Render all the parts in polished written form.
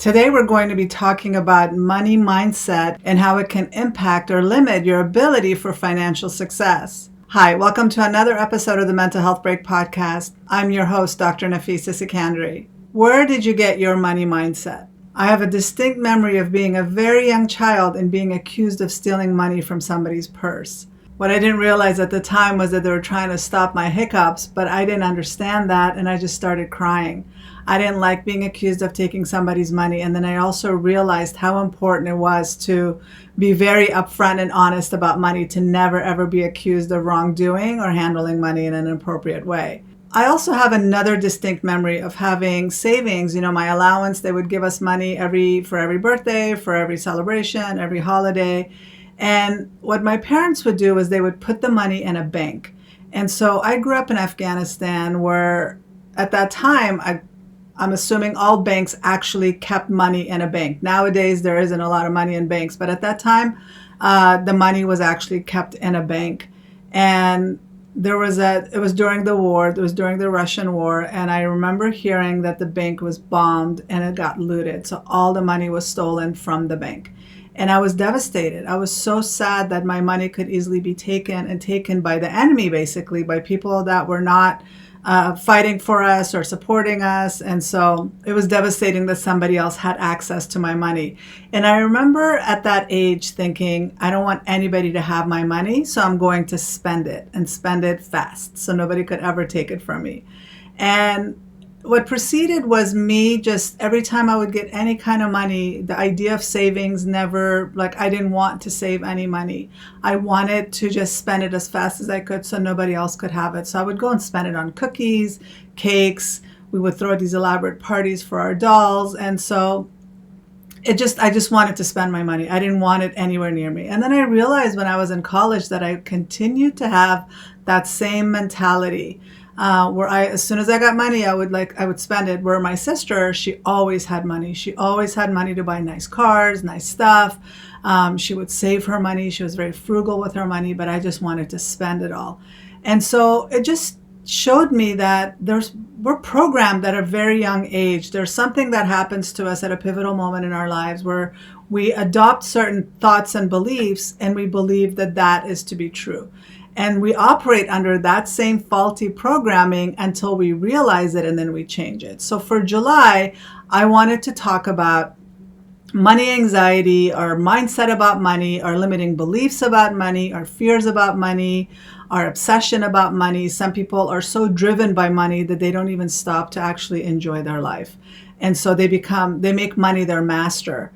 Today we're going to be talking about money mindset and how it can impact or limit your ability for financial success. Hi, welcome to another episode of the Mental Health Break podcast. I'm your host, Dr. Nafisa Sekandari. Where did you get your money mindset? I have a distinct memory of being a very young child and being accused of stealing money from somebody's purse. What I didn't realize at the time was that they were trying to stop my hiccups, but I didn't understand that and I just started crying. I didn't like being accused of taking somebody's money, and then I also realized how important it was to be very upfront and honest about money, to never ever be accused of wrongdoing or handling money in an inappropriate way. I also have another distinct memory of having savings. My allowance, they would give us money for every birthday, for every celebration, every holiday. And what my parents would do was they would put the money in a bank. And so I grew up in Afghanistan where at that time, I'm assuming all banks actually kept money in a bank. Nowadays, there isn't a lot of money in banks, but at that time, the money was actually kept in a bank. And it was during the war, it was during the Russian war, and I remember hearing that the bank was bombed and it got looted. So all the money was stolen from the bank. And I was devastated. I was so sad that my money could easily be taken by the enemy, basically, by people that were not fighting for us or supporting us. And so it was devastating that somebody else had access to my money. And I remember at that age thinking, I don't want anybody to have my money, so I'm going to spend it and spend it fast so nobody could ever take it from me. And what preceded was me just every time I would get any kind of money, the idea of savings I didn't want to save any money. I wanted to just spend it as fast as I could so nobody else could have it. So I would go and spend it on cookies, cakes. We would throw these elaborate parties for our dolls. And so I just wanted to spend my money. I didn't want it anywhere near me. And then I realized when I was in college that I continued to have that same mentality. Where as soon as I got money, I would spend it. Where my sister, she always had money. She always had money to buy nice cars, nice stuff. She would save her money. She was very frugal with her money, but I just wanted to spend it all. And so it just showed me that we're programmed at a very young age. There's something that happens to us at a pivotal moment in our lives where we adopt certain thoughts and beliefs, and we believe that that is to be true. And we operate under that same faulty programming until we realize it and then we change it. So for July, I wanted to talk about money anxiety, our mindset about money, our limiting beliefs about money, our fears about money, our obsession about money. Some people are so driven by money that they don't even stop to actually enjoy their life. And so they make money their master.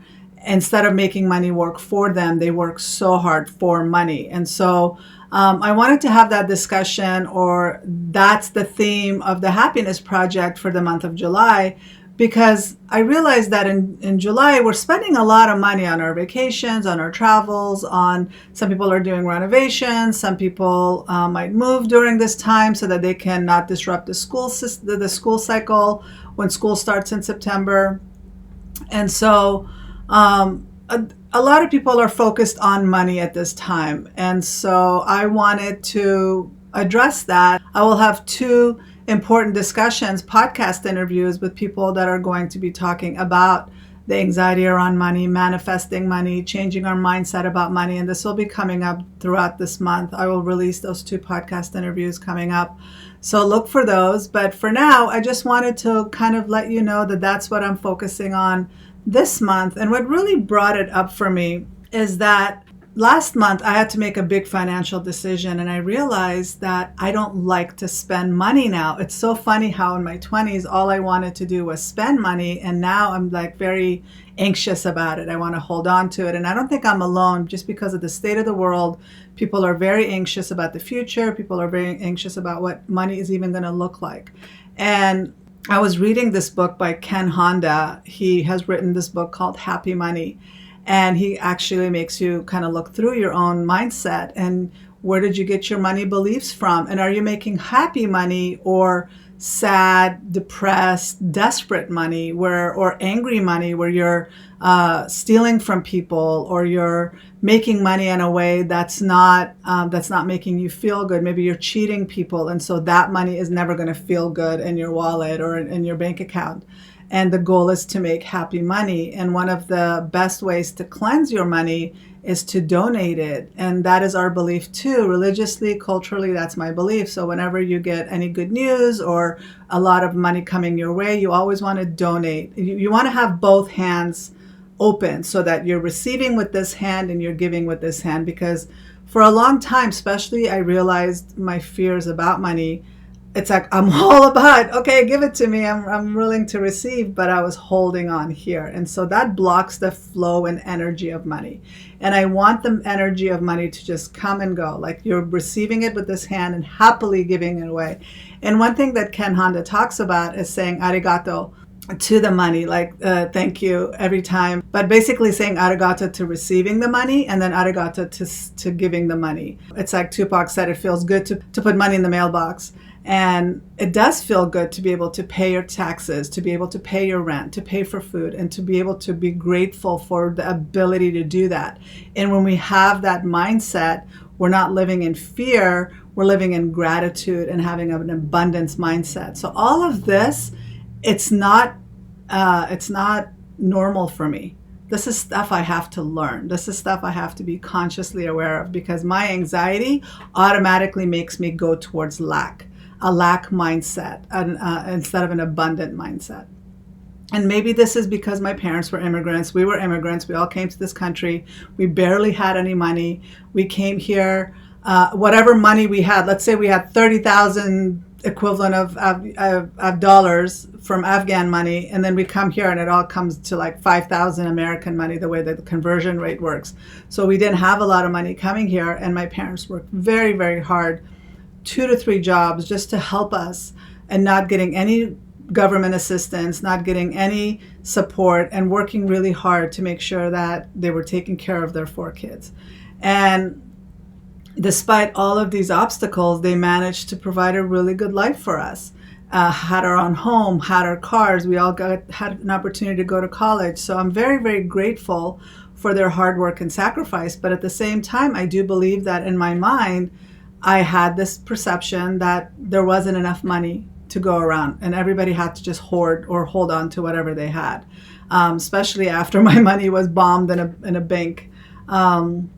Instead of making money work for them, they work so hard for money. And so I wanted to have that discussion, or that's the theme of the Happiness Project for the month of July, because I realized that in July, we're spending a lot of money on our vacations, on our travels, some people are doing renovations, some people might move during this time so that they can not disrupt the school cycle when school starts in September. And so a lot of people are focused on money at this time. And so I wanted to address that. I will have two important discussions, podcast interviews with people that are going to be talking about the anxiety around money, manifesting money, changing our mindset about money. And this will be coming up throughout this month. I will release those two podcast interviews coming up. So look for those. But for now, I just wanted to kind of let you know that that's what I'm focusing on this month. And what really brought it up for me is that last month I had to make a big financial decision, and I realized that I don't like to spend money now. It's so funny how in my 20s all I wanted to do was spend money, and now I'm very anxious about it. I want to hold on to it, and I don't think I'm alone. Just because of the state of the world, people are very anxious about the future. People are very anxious about what money is even going to look like. And I was reading this book by Ken Honda. He has written this book called Happy Money. And he actually makes you kind of look through your own mindset and where did you get your money beliefs from? And are you making happy money or sad, depressed, desperate money or angry money where you're stealing from people or you're making money in a way that's not making you feel good. Maybe you're cheating people, and so that money is never going to feel good in your wallet or in your bank account. And the goal is to make happy money. And one of the best ways to cleanse your money is to donate it. And that is our belief too. Religiously, culturally, that's my belief. So whenever you get any good news or a lot of money coming your way, you always want to donate. You want to have both hands open so that you're receiving with this hand and you're giving with this hand. Because for a long time, especially, I realized my fears about money. It's like I'm all about, okay, give it to me. I'm willing to receive, but I was holding on here. And so that blocks the flow and energy of money. And I want the energy of money to just come and go. Like you're receiving it with this hand and happily giving it away. And one thing that Ken Honda talks about is saying arigato to the money, like thank you every time, but basically saying arigato to receiving the money and then arigato to giving the money. It's like Tupac said, it feels good to put money in the mailbox. And it does feel good to be able to pay your taxes, to be able to pay your rent, to pay for food, and to be able to be grateful for the ability to do that. And when we have that mindset, we're not living in fear, we're living in gratitude and having an abundance mindset. So all of this, it's not normal for me. This is stuff I have to learn. This is stuff I have to be consciously aware of, because my anxiety automatically makes me go towards a lack mindset instead of an abundant mindset. And maybe this is because my parents were immigrants. We were immigrants. We all came to this country. We barely had any money. We came here, whatever money we had, let's say we had 30,000 equivalent of dollars from Afghan money, and then we come here and it all comes to like 5,000 American money, the way that the conversion rate works. So we didn't have a lot of money coming here, and my parents worked very, very hard, 2 to 3 jobs just to help us, and not getting any government assistance, not getting any support, and working really hard to make sure that they were taking care of their 4 kids. And despite all of these obstacles, they managed to provide a really good life for us. Had our own home, had our cars, we all had an opportunity to go to college. So I'm very, very grateful for their hard work and sacrifice. But at the same time, I do believe that in my mind, I had this perception that there wasn't enough money to go around, and everybody had to just hoard or hold on to whatever they had, especially after my money was bombed in a bank and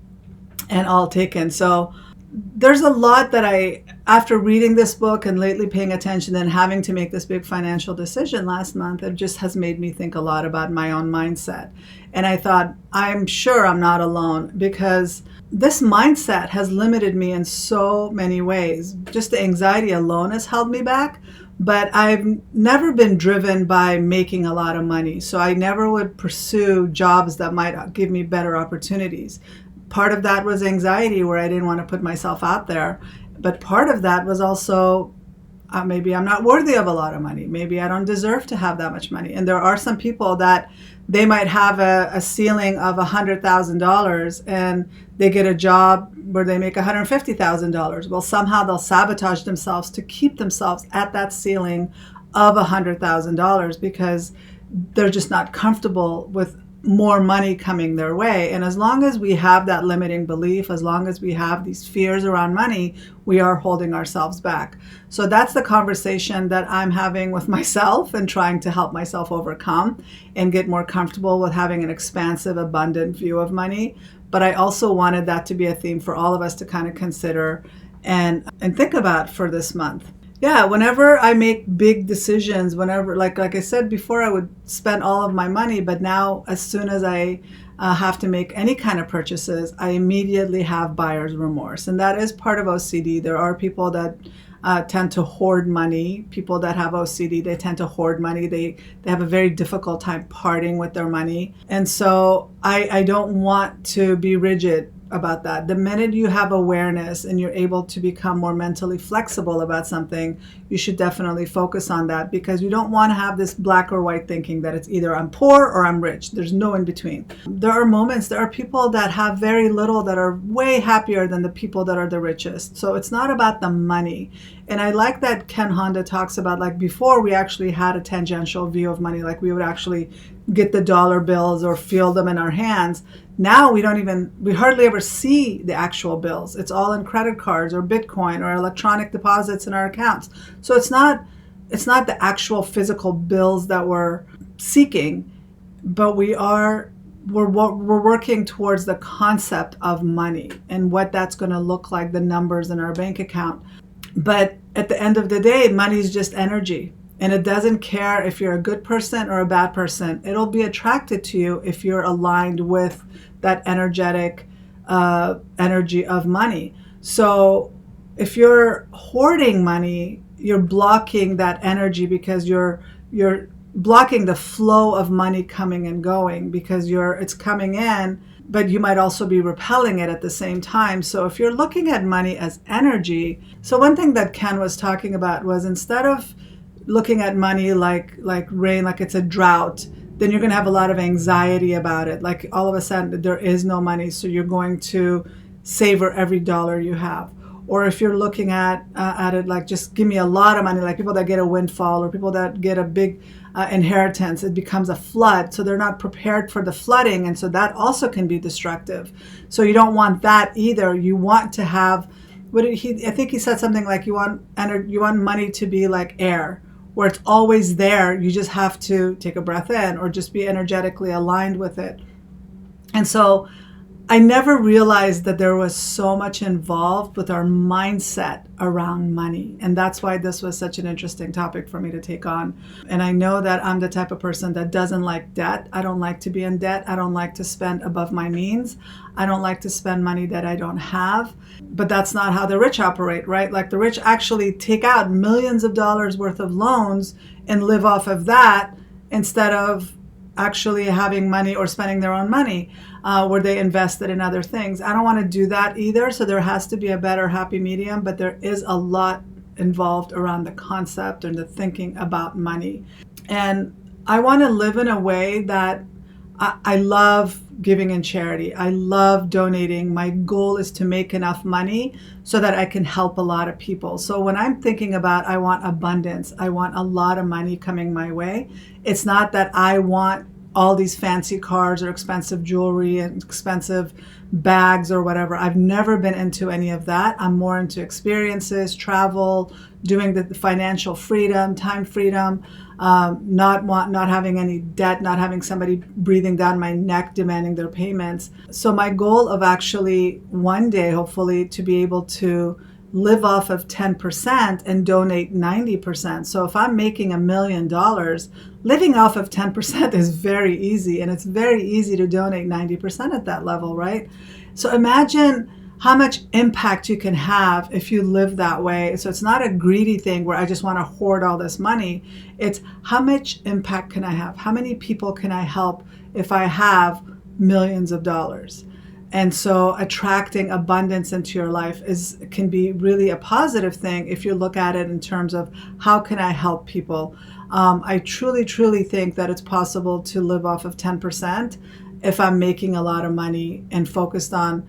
all taken. So there's a lot that after reading this book and lately paying attention and having to make this big financial decision last month, it just has made me think a lot about my own mindset. And I thought, I'm sure I'm not alone, because this mindset has limited me in so many ways. Just the anxiety alone has held me back, but I've never been driven by making a lot of money. So I never would pursue jobs that might give me better opportunities. Part of that was anxiety, where I didn't want to put myself out there. But part of that was also maybe I'm not worthy of a lot of money. Maybe I don't deserve to have that much money. And there are some people that they might have a ceiling of $100,000 and they get a job where they make $150,000. Well, somehow they'll sabotage themselves to keep themselves at that ceiling of $100,000 because they're just not comfortable with more money coming their way. And as long as we have that limiting belief, as long as we have these fears around money, we are holding ourselves back. So that's the conversation that I'm having with myself and trying to help myself overcome and get more comfortable with having an expansive, abundant view of money. But I also wanted that to be a theme for all of us to kind of consider and think about for this month. Yeah, whenever I make big decisions, whenever, like I said before, I would spend all of my money, but now as soon as I have to make any kind of purchases, I immediately have buyer's remorse. And that is part of OCD. There are people that tend to hoard money. People that have OCD, they tend to hoard money. They have a very difficult time parting with their money. And so I don't want to be rigid about that. The minute you have awareness and you're able to become more mentally flexible about something, you should definitely focus on that, because you don't want to have this black or white thinking that it's either I'm poor or I'm rich. There's no in between. There are people that have very little that are way happier than the people that are the richest. So it's not about the money. And I like that Ken Honda talks about, like, before we actually had a tangential view of money, like we would actually get the dollar bills or feel them in our hands. Now we hardly ever see the actual bills. It's all in credit cards or Bitcoin or electronic deposits in our accounts. So it's not the actual physical bills that we're seeking, but we're working towards the concept of money and what that's going to look like, the numbers in our bank account. But at the end of the day, money is just energy. And it doesn't care if you're a good person or a bad person. It'll be attracted to you if you're aligned with that energetic energy of money. So if you're hoarding money, you're blocking that energy because you're blocking the flow of money coming and going, because it's coming in, but you might also be repelling it at the same time. So if you're looking at money as energy, so one thing that Ken was talking about was, instead of looking at money like rain, like it's a drought, then you're going to have a lot of anxiety about it. Like all of a sudden there is no money, so you're going to savor every dollar you have. Or if you're looking at it like, just give me a lot of money, like people that get a windfall or people that get a big inheritance, it becomes a flood. So they're not prepared for the flooding. And so that also can be destructive. So you don't want that either. You want to have, I think he said something like, you want money to be like air, where it's always there. You just have to take a breath in or just be energetically aligned with it. And so I never realized that there was so much involved with our mindset around money. And that's why this was such an interesting topic for me to take on. And I know that I'm the type of person that doesn't like debt. I don't like to be in debt. I don't like to spend above my means. I don't like to spend money that I don't have. But that's not how the rich operate, right? Like the rich actually take out millions of dollars worth of loans and live off of that, instead of actually having money or spending their own money, where they invested in other things. I don't want to do that either. So there has to be a better happy medium, but there is a lot involved around the concept and the thinking about money. And I want to live in a way that I love giving in charity. I love donating. My goal is to make enough money so that I can help a lot of people. So when I'm thinking about, I want abundance, I want a lot of money coming my way, it's not that I want all these fancy cars or expensive jewelry and expensive bags or whatever. I've never been into any of that. I'm more into experiences, travel, doing the financial freedom, time freedom, not having any debt, not having somebody breathing down my neck demanding their payments. So my goal of actually one day, hopefully, to be able to live off of 10% and donate 90%. So if I'm making $1 million, living off of 10% is very easy, and it's very easy to donate 90% at that level, right? So imagine how much impact you can have if you live that way. So it's not a greedy thing where I just want to hoard all this money. It's how much impact can I have? How many people can I help if I have millions of dollars? And so attracting abundance into your life can be really a positive thing if you look at it in terms of how can I help people. I truly, truly think that it's possible to live off of 10% if I'm making a lot of money and focused on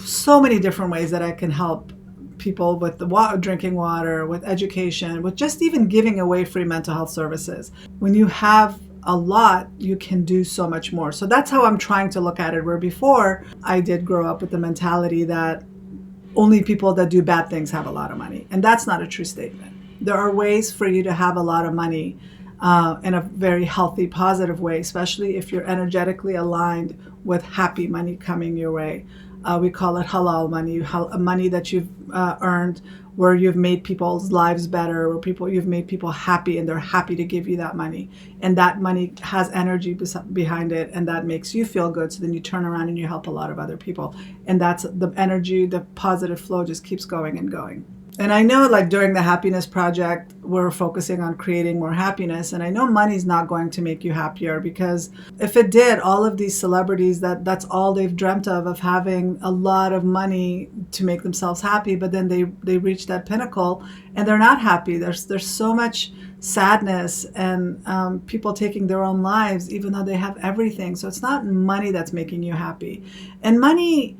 so many different ways that I can help people with the drinking water, with education, with just even giving away free mental health services. When you have a lot, you can do so much more. So that's how I'm trying to look at it, where before I did grow up with the mentality that only people that do bad things have a lot of money. And that's not a true statement. There are ways for you to have a lot of money in a very healthy, positive way, especially if you're energetically aligned with happy money coming your way. We call it halal money, money that you've earned, where you've made people's lives better, where you've made people happy and they're happy to give you that money. And that money has energy behind it, and that makes you feel good. So then you turn around and you help a lot of other people. And that's the energy, the positive flow just keeps going and going. And I know, like during the Happiness Project, we're focusing on creating more happiness. And I know money's not going to make you happier, because if it did, all of these celebrities, that's all they've dreamt of having a lot of money to make themselves happy. But then they reach that pinnacle and they're not happy. There's so much sadness and people taking their own lives, even though they have everything. So it's not money that's making you happy. And money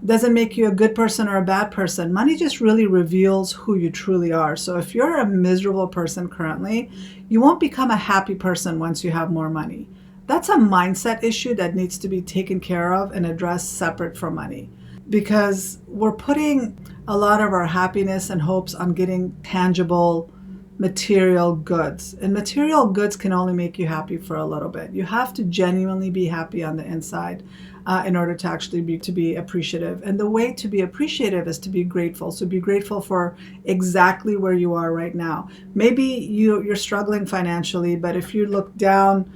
doesn't make you a good person or a bad person. Money just really reveals who you truly are. So if you're a miserable person currently, you won't become a happy person once you have more money. That's a mindset issue that needs to be taken care of and addressed separate from money, because we're putting a lot of our happiness and hopes on getting tangible material goods. And material goods can only make you happy for a little bit. You have to genuinely be happy on the inside in order to actually be appreciative. And the way to be appreciative is to be grateful. So be grateful for exactly where you are right now. Maybe you're struggling financially, but if you look down,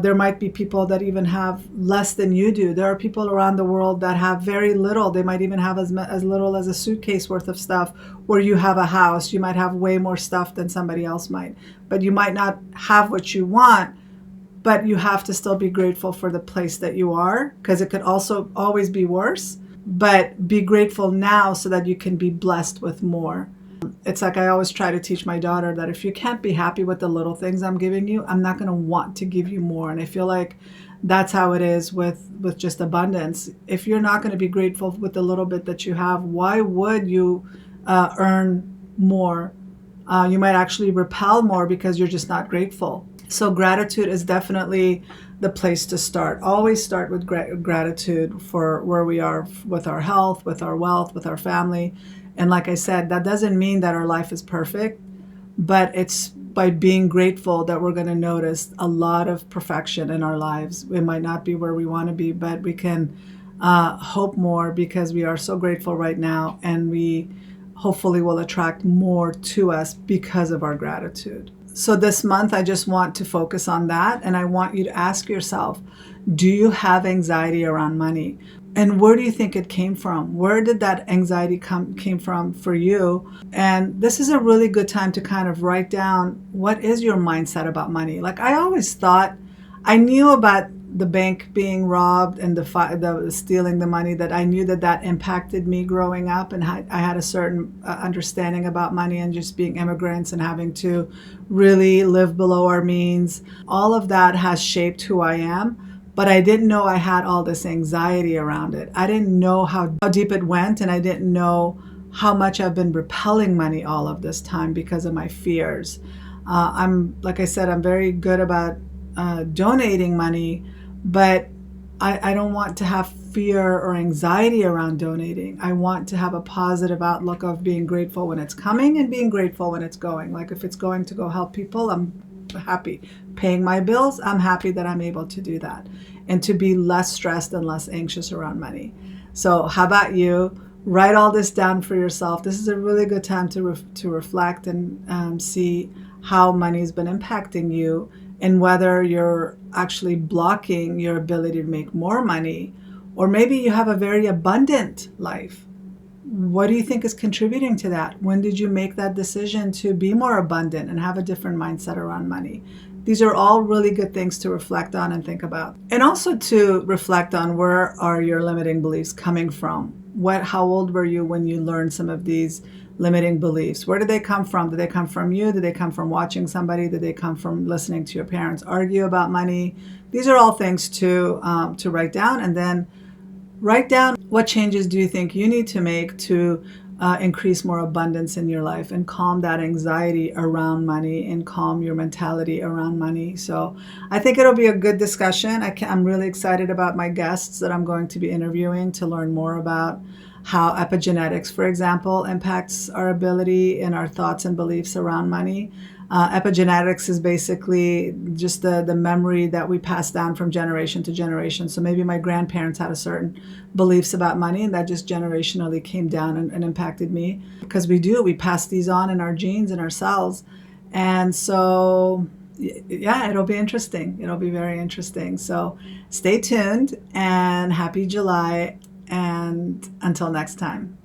there might be people that even have less than you do. There are people around the world that have very little. They might even have as little as a suitcase worth of stuff, where you have a house. You might have way more stuff than somebody else might. But you might not have what you want, but you have to still be grateful for the place that you are, because it could also always be worse. But be grateful now so that you can be blessed with more. It's like I always try to teach my daughter that if you can't be happy with the little things I'm giving you, I'm not going to want to give you more. And I feel like that's how it is with just abundance. If you're not going to be grateful with the little bit that you have, why would you earn more? You might actually repel more because you're just not grateful. So gratitude is definitely the place to start. Always start with gratitude for where we are with our health, with our wealth, with our family. And like I said, that doesn't mean that our life is perfect, but it's by being grateful that we're going to notice a lot of perfection in our lives. It might not be where we want to be, but we can hope more because we are so grateful right now, and we hopefully will attract more to us because of our gratitude. So this month, I just want to focus on that, and I want you to ask yourself, do you have anxiety around money? And where do you think it came from? Where did that anxiety came from for you? And this is a really good time to kind of write down, what is your mindset about money? Like, I always thought, I knew about the bank being robbed and the stealing the money, that I knew that impacted me growing up, and I had a certain understanding about money, and just being immigrants and having to really live below our means. All of that has shaped who I am. But I didn't know I had all this anxiety around it. I didn't know how deep it went, and I didn't know how much I've been repelling money all of this time because of my fears. Like I said, I'm very good about donating money, but I don't want to have fear or anxiety around donating. I want to have a positive outlook of being grateful when it's coming and being grateful when it's going. Like, if it's going to go help people, I'm happy. Paying my bills, I'm happy that I'm able to do that, and to be less stressed and less anxious around money. So how about you? Write all this down for yourself. This is a really good time to reflect and see how money's been impacting you, and whether you're actually blocking your ability to make more money, or maybe you have a very abundant life. What do you think is contributing to that? When did you make that decision to be more abundant and have a different mindset around money? These are all really good things to reflect on and think about. And also to reflect on, where are your limiting beliefs coming from? How old were you when you learned some of these limiting beliefs? Where did they come from? Did they come from you? Did they come from watching somebody? Did they come from listening to your parents argue about money? These are all things to write down, and then write down, what changes do you think you need to make to increase more abundance in your life, and calm that anxiety around money, and calm your mentality around money. So I think it'll be a good discussion. I'm really excited about my guests that I'm going to be interviewing, to learn more about how epigenetics, for example, impacts our ability and our thoughts and beliefs around money. Epigenetics is basically just the memory that we pass down from generation to generation. So maybe my grandparents had a certain beliefs about money, and that just generationally came down and impacted me. Because we pass these on in our genes and our cells. And so, yeah, it'll be interesting. It'll be very interesting. So stay tuned, and happy July. And until next time.